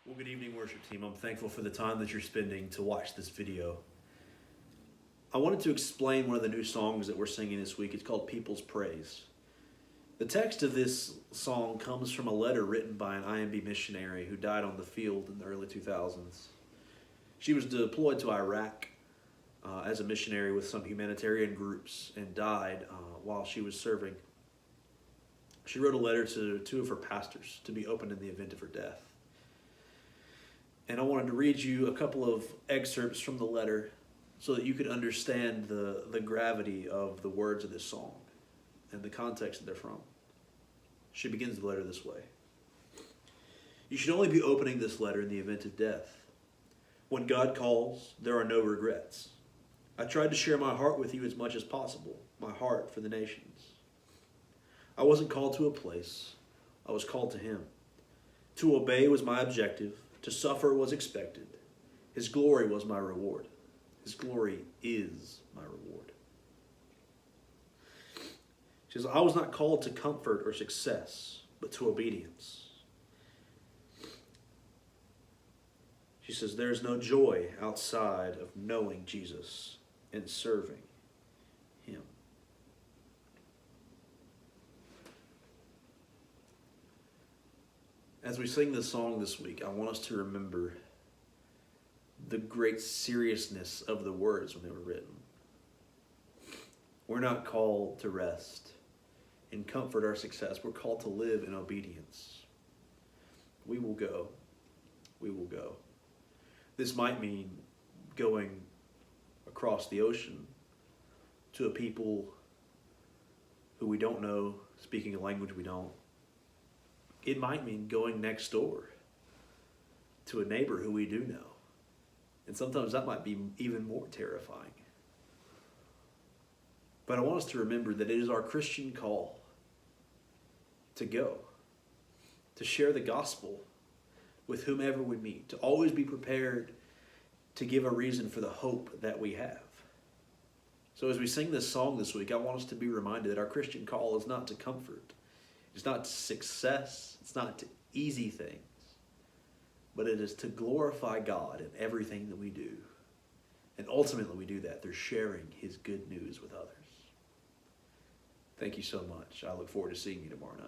Well, good evening, worship team. I'm thankful for the time that you're spending to watch this video. I wanted to explain one of the new songs that we're singing this week. It's called People's Praise. The text of this song comes from a letter written by an IMB missionary who died on the field in the early 2000s. She was deployed to Iraq as a missionary with some humanitarian groups and died while she was serving. She wrote a letter to two of her pastors to be opened in the event of her death. And I wanted to read you a couple of excerpts from the letter so that you could understand the gravity of the words of this song and the context that they're from. She begins the letter this way. You should only be opening this letter in the event of death. When God calls, there are no regrets. I tried to share my heart with you as much as possible, my heart for the nations. I wasn't called to a place, I was called to Him. To obey was my objective. To suffer was expected. His glory was my reward. His glory is my reward. She says, I was not called to comfort or success, but to obedience. She says, there's no joy outside of knowing Jesus and serving Him. As we sing this song this week, I want us to remember the great seriousness of the words when they were written. We're not called to rest and comfort our success. We're called to live in obedience. We will go. We will go. This might mean going across the ocean to a people who we don't know, speaking a language we don't. It might mean going next door to a neighbor who we do know. And sometimes that might be even more terrifying. But I want us to remember that it is our Christian call to go, to share the gospel with whomever we meet, to always be prepared to give a reason for the hope that we have. So as we sing this song this week, I want us to be reminded that our Christian call is not to comfort. It's not to success. It's not to easy things. But it is to glorify God in everything that we do. And ultimately we do that through sharing His good news with others. Thank you so much. I look forward to seeing you tomorrow night.